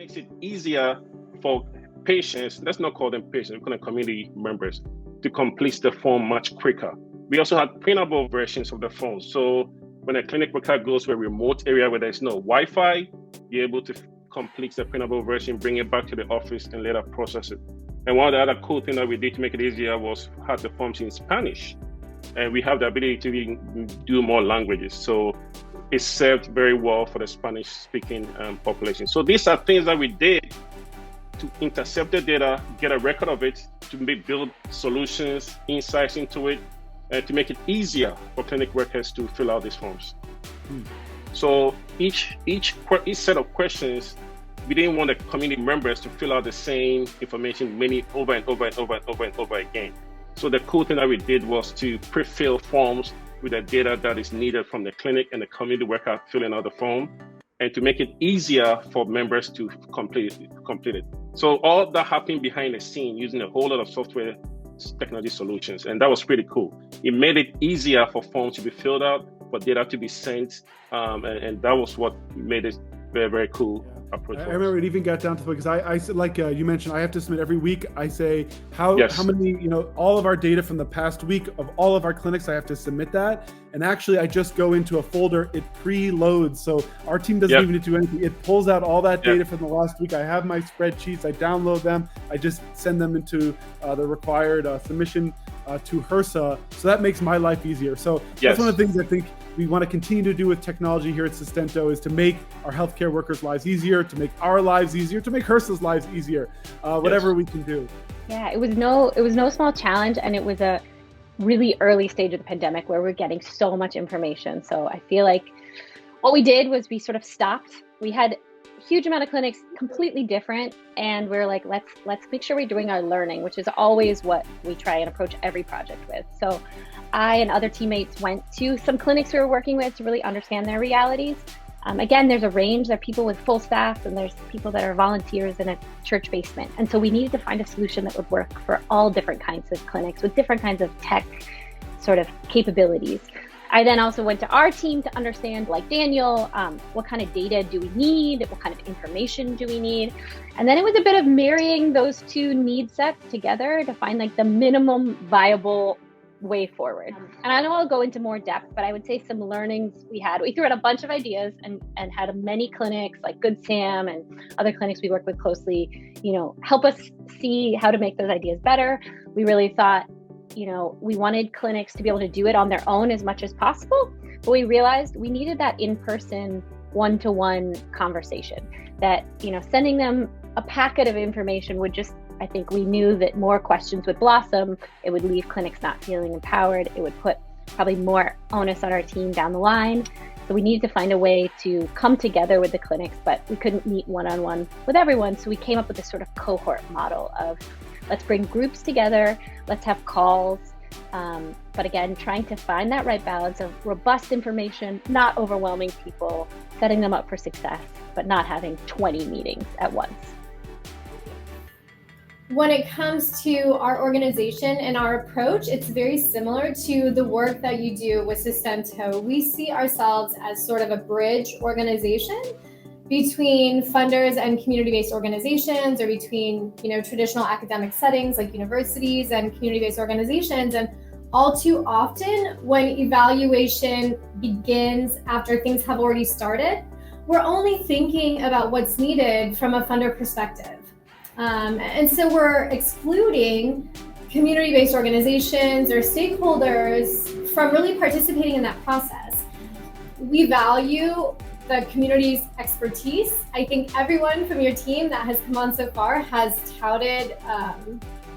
makes it easier for patients, let's not call them patients, we're calling community members, to complete the form much quicker. We also had printable versions of the form. So when a clinic worker goes to a remote area where there's no Wi-Fi, you're able to complete the printable version, bring it back to the office, and later process it. And one of the other cool things that we did to make it easier was have the forms in Spanish. And we have the ability to do more languages. So it served very well for the Spanish-speaking population. So these are things that we did to intercept the data, get a record of it, to build solutions, insights into it, to make it easier for clinic workers to fill out these forms. So each set of questions, we didn't want the community members to fill out the same information over and over again. So the cool thing that we did was to pre-fill forms with the data that is needed from the clinic and the community worker filling out the form, and to make it easier for members to complete it. So all that happened behind the scene using a whole lot of software technology solutions, and that was pretty cool. It made it easier for forms to be filled out, for data to be sent, and that was what made it very, very cool. I remember it even got down to the, because I said, like you mentioned, I have to submit every week. I say how many, all of our data from the past week of all of our clinics, I have to submit that. And actually I just go into a folder, it preloads. So our team doesn't even need to do anything. It pulls out all that data from the last week. I have my spreadsheets, I download them. I just send them into the required submission to HRSA. So that makes my life easier. So that's one of the things I think we want to continue to do with technology here at Sostento, is to make our healthcare workers' lives easier, to make our lives easier, to make HRSA's lives easier, whatever we can do. Yeah, it was no small challenge, and it was a really early stage of the pandemic where we're getting so much information. So I feel like what we did was we sort of stopped. We had a huge amount of clinics, completely different, and we're like, let's make sure we're doing our learning, which is always what we try and approach every project with. So I and other teammates went to some clinics we were working with to really understand their realities. Again, there's a range. There are people with full staff, and there's people that are volunteers in a church basement. And so we needed to find a solution that would work for all different kinds of clinics with different kinds of tech sort of capabilities. I then also went to our team to understand, like Daniel, what kind of data do we need? What kind of information do we need? And then it was a bit of marrying those two need sets together to find like the minimum viable way forward. And I know I'll go into more depth, but I would say some learnings we had. We threw out a bunch of ideas and had many clinics like Good Sam and other clinics we work with closely, help us see how to make those ideas better. We really thought, we wanted clinics to be able to do it on their own as much as possible, but we realized we needed that in-person one-to-one conversation, that, sending them a packet of information would just, I think we knew that more questions would blossom. It would leave clinics not feeling empowered. It would put probably more onus on our team down the line. So we needed to find a way to come together with the clinics, but we couldn't meet one-on-one with everyone. So we came up with this sort of cohort model of, let's bring groups together, let's have calls. But again, trying to find that right balance of robust information, not overwhelming people, setting them up for success, but not having 20 meetings at once. When it comes to our organization and our approach, it's very similar to the work that you do with Sostento. We see ourselves as sort of a bridge organization between funders and community-based organizations, or between, traditional academic settings like universities and community-based organizations. And all too often, when evaluation begins after things have already started, we're only thinking about what's needed from a funder perspective. And so we're excluding community-based organizations or stakeholders from really participating in that process. We value the community's expertise. I think everyone from your team that has come on so far has touted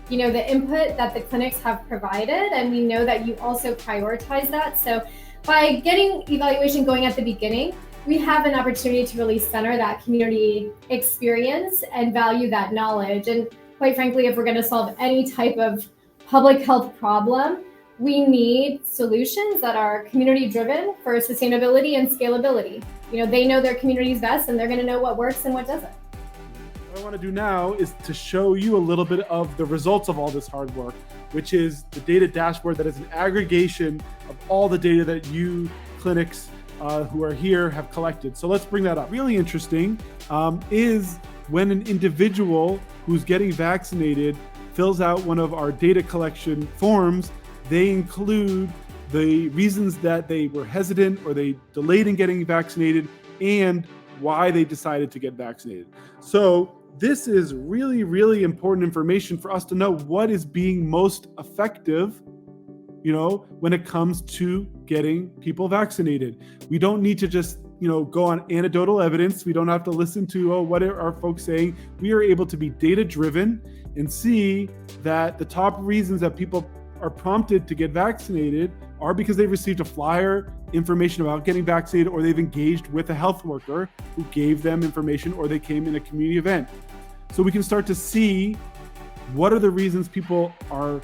the input that the clinics have provided, and we know that you also prioritize that. So by getting evaluation going at the beginning, we have an opportunity to really center that community experience and value that knowledge. And quite frankly, if we're going to solve any type of public health problem, we need solutions that are community driven for sustainability and scalability. They know their communities best, and they're going to know what works and what doesn't. What I want to do now is to show you a little bit of the results of all this hard work, which is the data dashboard that is an aggregation of all the data that you clinics who are here have collected. So let's bring that up. Really interesting is when an individual who's getting vaccinated fills out one of our data collection forms, they include the reasons that they were hesitant or they delayed in getting vaccinated and why they decided to get vaccinated. So this is really, really important information for us to know what is being most effective, when it comes to getting people vaccinated. We don't need to just, go on anecdotal evidence. We don't have to listen to, what are our folks saying? We are able to be data driven and see that the top reasons that people are prompted to get vaccinated are because they've received a flyer, information about getting vaccinated, or they've engaged with a health worker who gave them information, or they came in a community event. So we can start to see what are the reasons people are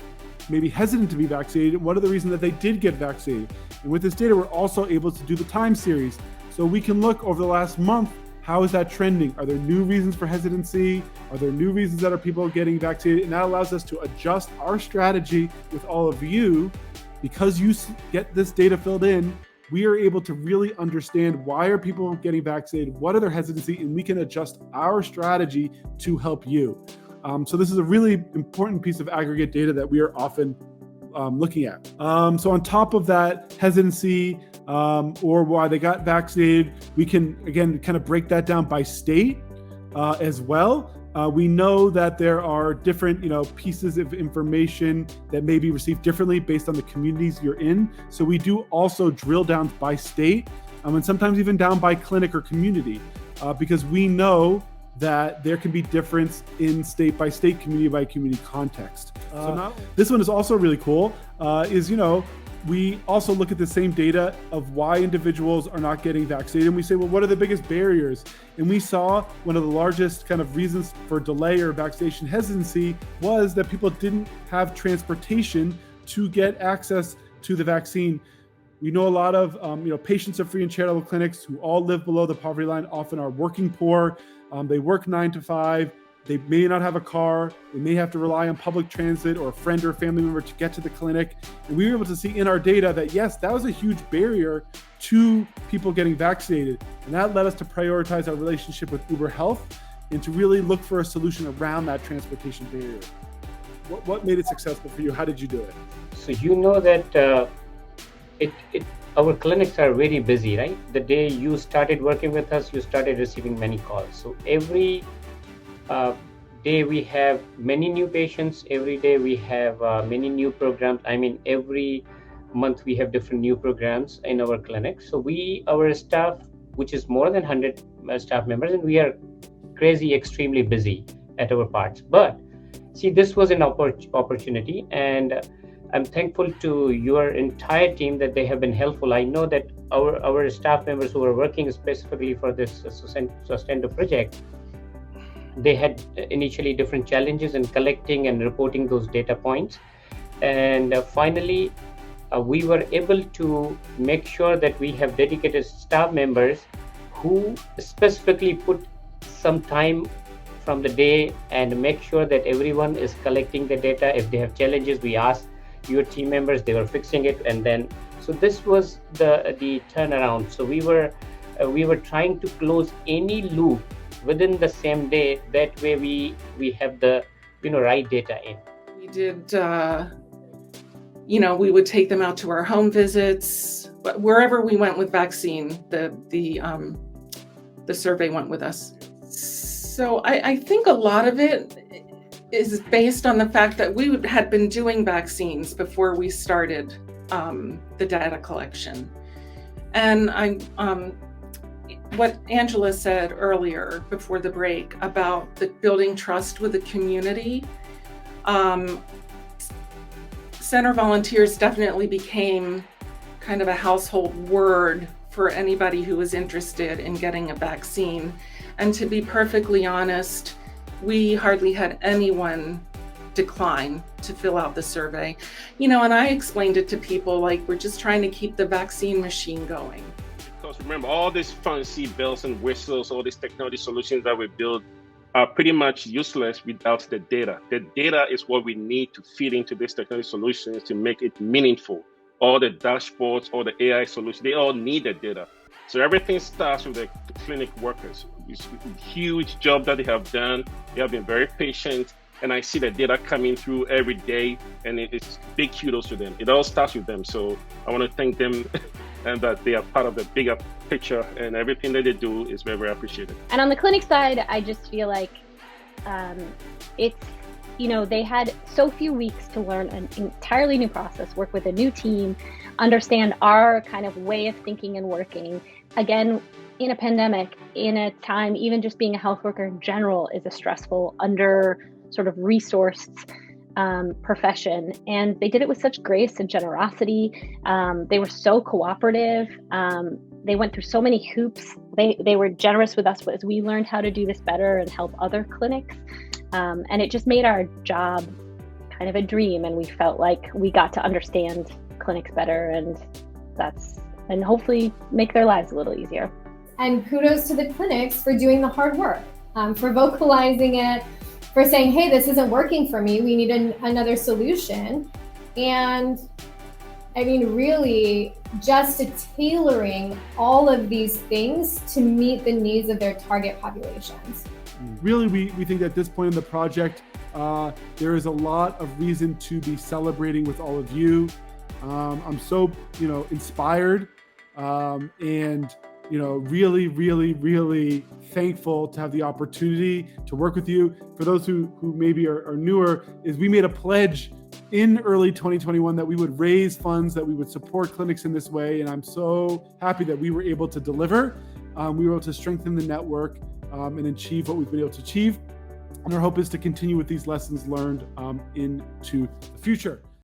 maybe hesitant to be vaccinated, and what are the reasons that they did get vaccinated. And with this data, we're also able to do the time series. So we can look over the last month, how is that trending? Are there new reasons for hesitancy? Are there new reasons that are people getting vaccinated? And that allows us to adjust our strategy with all of you. Because you get this data filled in, we are able to really understand why are people getting vaccinated, what are their hesitancy, and we can adjust our strategy to help you. So this is a really important piece of aggregate data that we are often looking at. So on top of that hesitancy or why they got vaccinated, we can, again, kind of break that down by state as well. We know that there are different, pieces of information that may be received differently based on the communities you're in. So we do also drill down by state and sometimes even down by clinic or community because we know that there can be difference in state by state, community by community context. This one is also really cool, we also look at the same data of why individuals are not getting vaccinated. And we say, well, what are the biggest barriers? And we saw one of the largest kind of reasons for delay or vaccination hesitancy was that people didn't have transportation to get access to the vaccine. We know a lot of patients of free and charitable clinics who all live below the poverty line, often are working poor. They work 9 to 5. They may not have a car. They may have to rely on public transit or a friend or a family member to get to the clinic. And we were able to see in our data that, yes, that was a huge barrier to people getting vaccinated. And that led us to prioritize our relationship with Uber Health and to really look for a solution around that transportation barrier. What made it successful for you? How did you do it? So that our clinics are very busy, right? The day you started working with us, you started receiving many calls. So every day we have many new patients. Every day we have many new programs. Every month we have different new programs in our clinic. So our staff, which is more than 100 staff members, and we are extremely busy at our parts. But see, this was an opportunity, and I'm thankful to your entire team that they have been helpful. I know that our staff members who are working specifically for this Sostento project, they had initially different challenges in collecting and reporting those data points. And finally, we were able to make sure that we have dedicated staff members who specifically put some time from the day and make sure that everyone is collecting the data. If they have challenges, we ask your team members, they were fixing it. And then, so this was the turnaround. So we were trying to close any loop within the same day. That way we have the right data in. We did we would take them out to our home visits, but wherever we went with vaccine, the survey went with us. So I think a lot of it is based on the fact that we had been doing vaccines before we started the data collection. And what Angela said earlier before the break about the building trust with the community, center volunteers definitely became kind of a household word for anybody who was interested in getting a vaccine. And to be perfectly honest, we hardly had anyone decline to fill out the survey. And I explained it to people like we're just trying to keep the vaccine machine going. Because remember, all these fancy bells and whistles, all these technology solutions that we build are pretty much useless without the data. The data is what we need to feed into these technology solutions to make it meaningful. All the dashboards, all the AI solutions, they all need the data. So everything starts with the clinic workers. It's a huge job that they have done. They have been very patient, and I see the data coming through every day, and it's big kudos to them. It all starts with them. So I want to thank them and that they are part of the bigger picture, and everything that they do is very, very appreciated. And on the clinic side, I just feel like it's, they had so few weeks to learn an entirely new process, work with a new team, understand our kind of way of thinking and working. Again, in a pandemic, in a time, even just being a health worker in general is a stressful, under sort of resourced profession. And they did it with such grace and generosity. They were so cooperative. They went through so many hoops. They were generous with us as we learned how to do this better and help other clinics. And it just made our job kind of a dream. And we felt like we got to understand clinics better, and hopefully make their lives a little easier. And kudos to the clinics for doing the hard work, for vocalizing it, for saying, hey, this isn't working for me, we need another solution. And I mean, really just tailoring all of these things to meet the needs of their target populations. Really, we think that at this point in the project, there is a lot of reason to be celebrating with all of you. I'm so, inspired, and, really, really, really thankful to have the opportunity to work with you. For those who maybe are newer, is we made a pledge in early 2021 that we would raise funds, that we would support clinics in this way. And I'm so happy that we were able to deliver. We were able to strengthen the network and achieve what we've been able to achieve. And our hope is to continue with these lessons learned into the future.